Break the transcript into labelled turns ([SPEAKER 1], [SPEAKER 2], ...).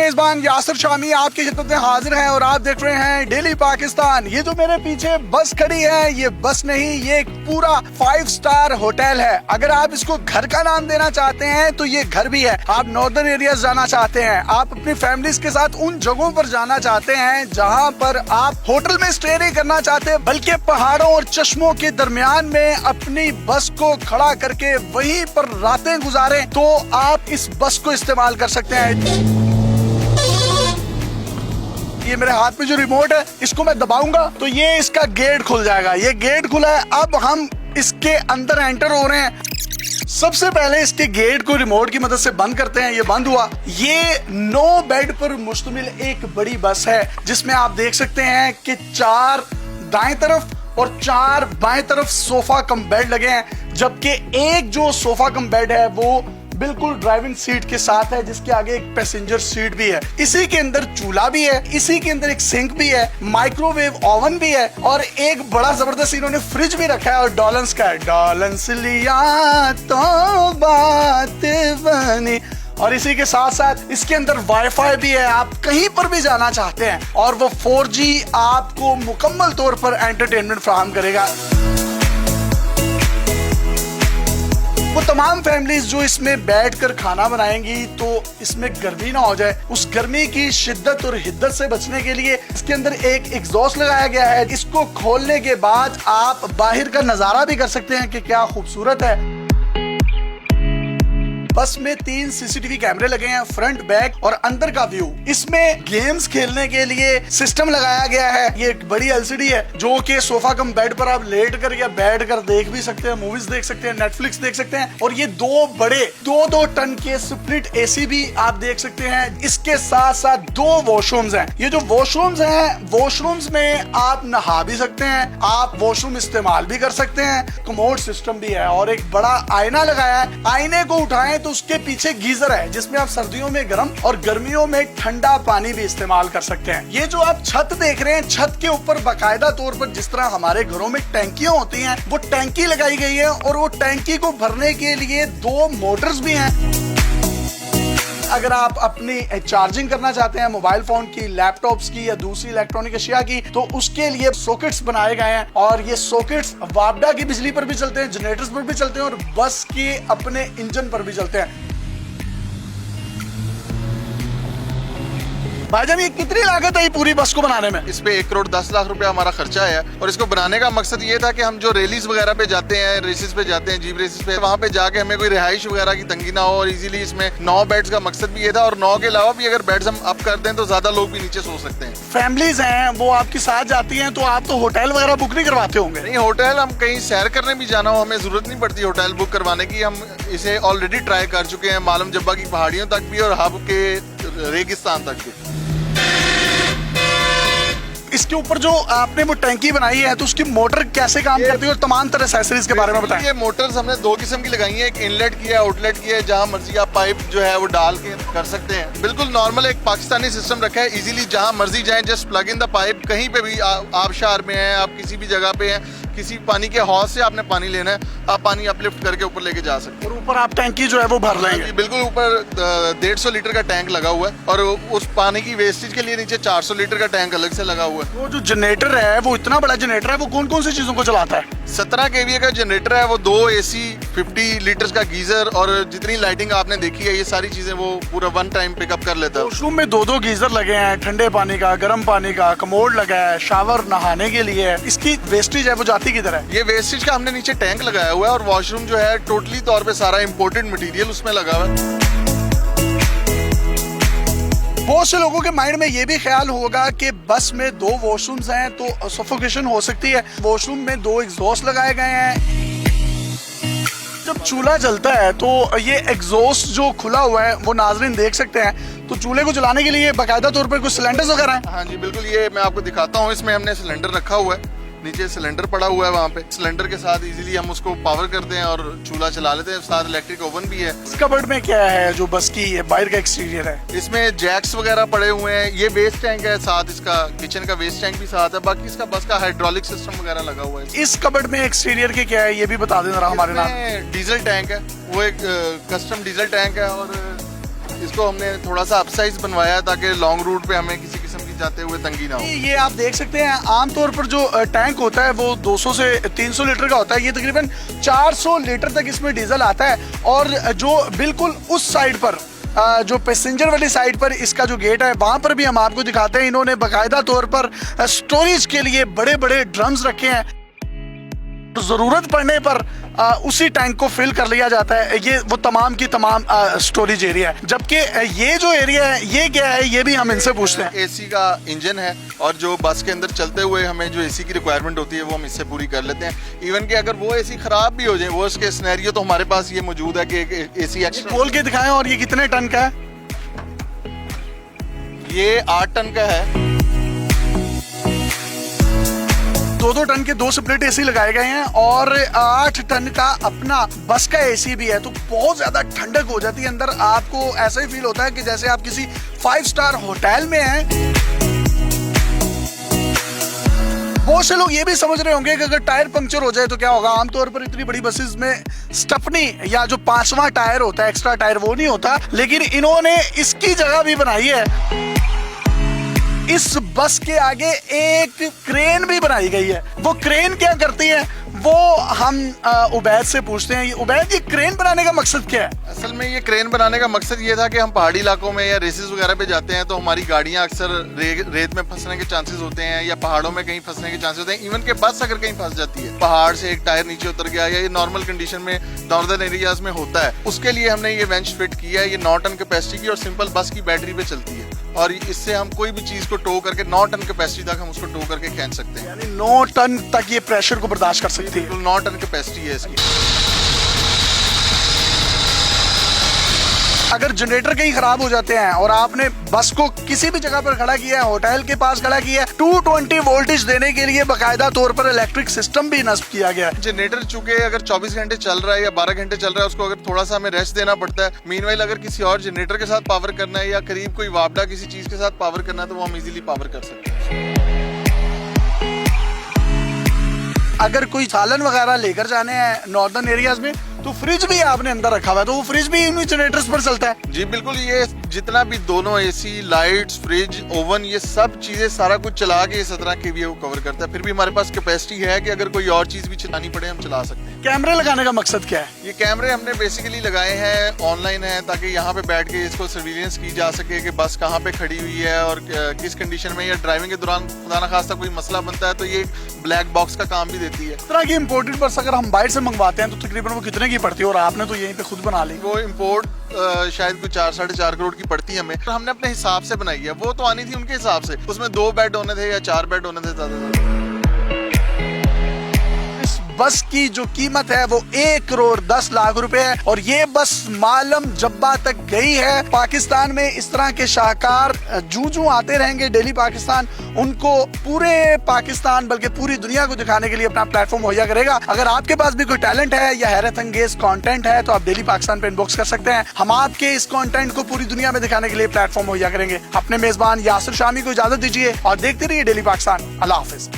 [SPEAKER 1] मेजबान यासिर शामी आपकी खिदमत में हाजिर है और आप देख रहे हैं डेली पाकिस्तान। ये जो मेरे पीछे बस खड़ी है, ये बस नहीं, ये एक पूरा 5 स्टार होटल है। अगर आप इसको घर का नाम देना चाहते हैं तो ये घर भी है। आप नॉर्दर्न एरियाज जाना चाहते हैं, आप अपनी फैमिलीज के साथ उन जगहों पर जाना चाहते हैं जहाँ पर आप होटल में स्टे नहीं करना चाहते, बल्कि पहाड़ों और चश्मों के दरमियान में अपनी बस को खड़ा करके वहीं पर रातें गुजारें, तो आप इस बस को इस्तेमाल कर सकते हैं। ये मेरे हाथ में जो रिमोट है, इसको मैं दबाऊंगा तो ये इसका गेट खुल जाएगा। ये गेट खुला है, अब हम इसके अंदर एंटर हो रहे हैं। सबसे पहले इसके गेट को रिमोट की मदद से बंद करते हैं। ये बंद हुआ। ये 9 बेड पर मुश्तमिल एक बड़ी बस है, जिसमें आप देख सकते हैं कि 4 दाएं तरफ और 4 बाएं तरफ सोफा कम बेड लगे हैं, जबकि एक जो सोफा कम बेड है वो बिल्कुल ड्राइविंग सीट के साथ है, जिसके आगे एक पैसेंजर सीट भी है। इसी के अंदर चूल्हा भी है, इसी के अंदर एक सिंक भी है, माइक्रोवेव ओवन भी है और एक बड़ा जबरदस्त इन्होंने फ्रिज भी रखा है और डॉलन्स का है। डॉलन्स लिया तो बात बनी। और इसी के साथ साथ इसके अंदर वाईफाई भी है। आप कहीं पर भी जाना चाहते हैं और वो 4G आपको मुकम्मल तौर पर एंटरटेनमेंट फराहम करेगा। वो तमाम फैमिलीज जो इसमें बैठकर खाना बनाएंगी तो इसमें गर्मी ना हो जाए, उस गर्मी की शिद्दत और हिद्दत से बचने के लिए इसके अंदर एक एग्जॉस्ट लगाया गया है। इसको खोलने के बाद आप बाहर का नजारा भी कर सकते हैं कि क्या खूबसूरत है। बस में 3 CCTV कैमरे लगे हैं, फ्रंट, बैक और अंदर का व्यू। इसमें गेम्स खेलने के लिए सिस्टम लगाया गया है। ये एक बड़ी LCD है जो कि सोफा कम बेड पर आप लेट कर या बैठ कर देख भी सकते हैं, मूवीज देख सकते हैं, नेटफ्लिक्स देख सकते हैं। और ये 2 बड़े 2-2 टन के स्प्लिट AC भी आप देख सकते हैं। इसके साथ साथ 2 वॉशरूम्स हैं। ये जो वॉशरूम्स हैं, वॉशरूम्स में आप नहा भी सकते हैं, आप वॉशरूम इस्तेमाल भी कर सकते हैं। कमोड सिस्टम भी है और एक बड़ा आईना लगाया है। आईने को उठाएं तो उसके पीछे गीजर है, जिसमें आप सर्दियों में गर्म और गर्मियों में ठंडा पानी भी इस्तेमाल कर सकते हैं। ये जो आप छत देख रहे हैं, छत के ऊपर बाकायदा तौर पर जिस तरह हमारे घरों में टैंकियां होती हैं, वो टैंकी लगाई गई है और वो टैंकी को भरने के लिए 2 मोटर्स भी हैं। अगर आप अपनी चार्जिंग करना चाहते हैं मोबाइल फोन की, लैपटॉप्स की या दूसरी इलेक्ट्रॉनिक अशिया की, तो उसके लिए सॉकेट्स बनाए गए हैं और ये सॉकेट्स वापडा की बिजली पर भी चलते हैं, जनरेटर्स पर भी चलते हैं और बस के अपने इंजन पर भी चलते हैं। भाईजान, ये कितनी लागत है ये पूरी बस को बनाने में?
[SPEAKER 2] इस पे 1 करोड़ 10 लाख रुपया हमारा खर्चा है और इसको बनाने का मकसद ये था कि हम जो रैलीज वगैरह पे जाते हैं, रेसेस पे जाते हैं, जीप रेसेस पे, वहाँ पे जाके हमें कोई रिहाइश वगैरह की तंगी ना हो और इजीली इसमें 9 बेड्स का मकसद भी ये था। और 9 के अलावा भी अगर बेड्स हम अप कर दें तो ज्यादा लोग भी नीचे सो सकते हैं।
[SPEAKER 1] फैमिलीज हैं वो आपके साथ जाती हैं, तो आप तो होटल वगैरह बुक नहीं करवाते होंगे?
[SPEAKER 2] नहीं, होटल हम कहीं सैर करने भी जाना हो, हमें जरूरत नहीं पड़ती होटल बुक करवाने की। हम इसे ऑलरेडी ट्राई कर चुके हैं, मालम जब्बा की पहाड़ियों तक भी और हब के रेगिस्तान तक भी।
[SPEAKER 1] इसके ऊपर जो आपने वो टैंकी बनाई है, तो उसकी मोटर कैसे काम करती है और तमाम तरह एक्सेसरीज के बारे में बताएं।
[SPEAKER 2] ये मोटर्स हमने 2 किस्म की लगाई है, एक इनलेट की है, आउटलेट की है, जहां मर्जी आप पाइप जो है वो डाल के कर सकते हैं। बिल्कुल नॉर्मल एक पाकिस्तानी सिस्टम रखा है, इजीली जहां मर्जी जाएं, just plug in the pipe. कहीं पे भी आबशार में है, आप किसी भी जगह पे हैं, किसी पानी के हौज से आपने पानी लेना है, आप पानी अपलिफ्ट करके ऊपर लेके जा सकते हैं।
[SPEAKER 1] और ऊपर आप टैंकी जो है वो भर लेंगे?
[SPEAKER 2] बिल्कुल, ऊपर 150 लीटर का टैंक लगा हुआ है और उस पानी की वेस्टेज के लिए नीचे 400 लीटर का टैंक अलग से लगा हुआ है।
[SPEAKER 1] वो जो जनरेटर है, वो इतना बड़ा जनरेटर है, वो कौन कौन सी चीजों को चलाता है?
[SPEAKER 2] 17 kVA का जनरेटर है, वो 2 AC, 50 लीटर का गीजर और जितनी लाइटिंग आपने देखी है, ये सारी चीजें वो पूरा 1 टाइम पिकअप कर लेता है।
[SPEAKER 1] वॉशरूम में 2-2 गीजर लगे हैं, ठंडे पानी का, गर्म पानी का, कमोड लगा है, शावर नहाने के लिए है। इसकी वेस्टेज है वो जाती किधर है?
[SPEAKER 2] ये वेस्टेज का हमने नीचे टैंक लगाया हुआ है और वॉशरूम जो है टोटली तौर पे सारा इम्पोर्टेड मटेरियल उसमें लगा हुआ है।
[SPEAKER 1] बहुत से लोगों के माइंड में ये भी ख्याल होगा कि बस में 2 वॉशरूम्स हैं तो सफोकेशन हो सकती है। वॉशरूम में 2 एग्जॉस्ट लगाए गए हैं। जब चूल्हा जलता है तो ये एग्जॉस्ट जो खुला हुआ है वो नाजरीन देख सकते हैं। तो चूल्हे को जलाने के लिए बाकायदा तौर पर कुछ सिलेंडर्स वगैरह हैं?
[SPEAKER 2] हाँ जी बिल्कुल, ये मैं आपको दिखाता हूँ। इसमें हमने सिलेंडर रखा हुआ है, नीचे सिलेंडर पड़ा हुआ है, वहाँ पे सिलेंडर के साथ इजीली हम उसको पावर करते हैं और चूल्हा चला लेते हैं। साथ इलेक्ट्रिक ओवन भी है।
[SPEAKER 1] इस कबर्ड में क्या है जो बस की बाहर का एक्सटीरियर है?
[SPEAKER 2] इसमें जैक्स वगैरह पड़े हुए हैं, ये वेस्ट टैंक है, साथ इसका किचन का वेस्ट टैंक भी साथ है। बाकी इसका बस का हाइड्रोलिक सिस्टम वगैरह लगा हुआ है।
[SPEAKER 1] इस कबर्ड में एक्सटीरियर के क्या है ये भी बता देना हमारे नाम।
[SPEAKER 2] डीजल टैंक है, वो एक कस्टम डीजल टैंक है और इसको हमने थोड़ा सा अपसाइज बनवाया ताकि लॉन्ग रूट पे हमें किसी किस्म की जाते हुए तंगी ना हो।
[SPEAKER 1] ये आप देख सकते हैं आमतौर पर जो टैंक होता है वो 200 से 300 लीटर का होता है, ये तकरीबन 400 लीटर तक इसमें डीजल आता है। और जो बिल्कुल उस साइड पर जो पैसेंजर वाली साइड पर इसका जो गेट है वहां पर भी हम आपको दिखाते हैं, इन्होंने बाकायदा तौर पर स्टोरेज के लिए बड़े बड़े ड्रम्स रखे हैं, तो जरूरत पड़ने पर उसी टैंक को फिल कर लिया जाता है। ये वो तमाम की तमाम स्टोरेज एरिया है। जबकि ये जो एरिया है ये क्या है, ये भी हम इनसे पूछते हैं।
[SPEAKER 2] एसी का इंजन है और जो बस के अंदर चलते हुए हमें जो एसी की रिक्वायरमेंट होती है वो हम इससे पूरी कर लेते हैं। इवन कि अगर वो एसी खराब भी हो जाए, वो उसके सिनेरियो तो हमारे पास ये मौजूद है कि एक एसी एक्स्ट्रा।
[SPEAKER 1] खोल के दिखाएं। और ये कितने टन का है?
[SPEAKER 2] ये 8 टन का है।
[SPEAKER 1] 2-2 टन के 2 स्प्लिट एसी लगाए गए हैं और 8 टन का अपना बस का एसी भी है, तो बहुत ज्यादा ठंडक हो जाती है अंदर। आपको ऐसा ही फील होता है कि जैसे आप किसी 5 स्टार होटल में हैं। बहुत से लोग ये भी समझ रहे होंगे कि अगर टायर पंक्चर हो जाए तो क्या होगा। आमतौर पर इतनी बड़ी बसेस में स्टपनी या जो 5वां टायर होता है, एक्स्ट्रा टायर, वो नहीं होता, लेकिन इन्होंने इसकी जगह भी बनाई है। इस बस के आगे एक क्रेन भी बनाई गई है। वो क्रेन क्या करती है वो हम उबैद से पूछते हैं। उबैद, ये क्रेन बनाने का मकसद क्या है?
[SPEAKER 2] असल में ये क्रेन बनाने का मकसद ये था कि हम पहाड़ी इलाकों में या रेसेस वगैरह पे जाते हैं तो हमारी गाड़ियां अक्सर रेत में फंसने के चांसेस होते हैं या पहाड़ों में कहीं फंसने के चांसेस होते हैं। इवन के बस अगर कहीं फंस जाती है, पहाड़ से एक टायर नीचे उतर गया, या ये नॉर्मल कंडीशन में नॉर्दर्न एरियाज में होता है, उसके लिए हमने ये बेंच फिट किया है। ये 9 टन कैपेसिटी की और सिंपल बस की बैटरी पे चलती है और इससे हम कोई भी चीज को टो करके 9 टन कैपेसिटी तक हम उसको टो करके खींच सकते हैं।
[SPEAKER 1] यानी 9 टन तक ये प्रेशर को बर्दाश्त कर सकती है।
[SPEAKER 2] 9 टन कैपेसिटी है इसकी।
[SPEAKER 1] अगर जनरेटर कहीं खराब हो जाते हैं और आपने बस को किसी भी जगह पर खड़ा किया है, होटल के पास खड़ा किया है, 220 वोल्टेज देने के लिए बाकायदा तौर पर इलेक्ट्रिक सिस्टम भी नस्ब किया गया है।
[SPEAKER 2] जनरेटर चूंकि अगर 24 घंटे चल रहा है या 12 घंटे चल रहा है, उसको अगर थोड़ा सा हमें रेस्ट देना पड़ता है। मीनवाइल अगर किसी और जनरेटर के साथ पावर करना है या करीब कोई वापडा किसी चीज के साथ पावर करना है तो वो हम इजीली पावर कर सकते हैं।
[SPEAKER 1] अगर कोई सालन वगैरह लेकर जाने हैं नॉर्दर्न एरियाज में तो फ्रिज भी आपने अंदर रखा हुआ है, तो वो फ्रिज भी इन जनरेटर्स पर चलता है।
[SPEAKER 2] जी बिल्कुल, ये जितना भी दोनों एसी, लाइट्स, फ्रिज, ओवन, ये सब चीजें सारा कुछ चला के 17 kVA को कवर करता है। फिर भी हमारे पास कैपेसिटी है कि अगर कोई और चीज भी चलानी पड़े हम चला सकते हैं।
[SPEAKER 1] कैमरे लगाने का मकसद क्या है?
[SPEAKER 2] ये कैमरे हमने बेसिकली लगाए हैं ऑनलाइन है ताकि यहाँ पे बैठ के इसको सर्विलेंस की जा सके कि बस कहाँ पे खड़ी हुई है और किस कंडीशन में, या ड्राइविंग के दौरान खुदा न खास्ता कोई मसला बनता है तो ये ब्लैक बॉक्स का काम भी देती है।
[SPEAKER 1] इस तरह की इम्पोर्टेड बस अगर हम बाहर से मंगवाते हैं तो तकरीबन वो कितने की पड़ती है? और आपने तो यहीं पे खुद बना ली।
[SPEAKER 2] वो इम्पोर्ट शायद कुछ 4-4.5 करोड़ की पड़ती है हमें। तो हमने अपने हिसाब से बनाई है, वो तो आनी थी उनके हिसाब से। उसमें 2 बेड होने थे या 4 बेड होने थे ज्यादा।
[SPEAKER 1] बस की जो कीमत है वो 1 करोड़ 10 लाख रुपए है और ये बस मालम जब्बा तक गई है। पाकिस्तान में इस तरह के शाहकार जू आते रहेंगे। डेली पाकिस्तान उनको पूरे पाकिस्तान बल्कि पूरी दुनिया को दिखाने के लिए अपना प्लेटफॉर्म मुहैया करेगा। अगर आपके पास भी कोई टैलेंट है या हैरत अंगेज कंटेंट है तो आप डेली पाकिस्तान पे इनबॉक्स कर सकते हैं। हम आपके इस कंटेंट को पूरी दुनिया में दिखाने के लिए प्लेटफॉर्म मुहैया करेंगे। अपने मेजबान यासिर शामी को इजाजत दीजिए और देखते रहिए डेली पाकिस्तान। अल्लाह हाफिज।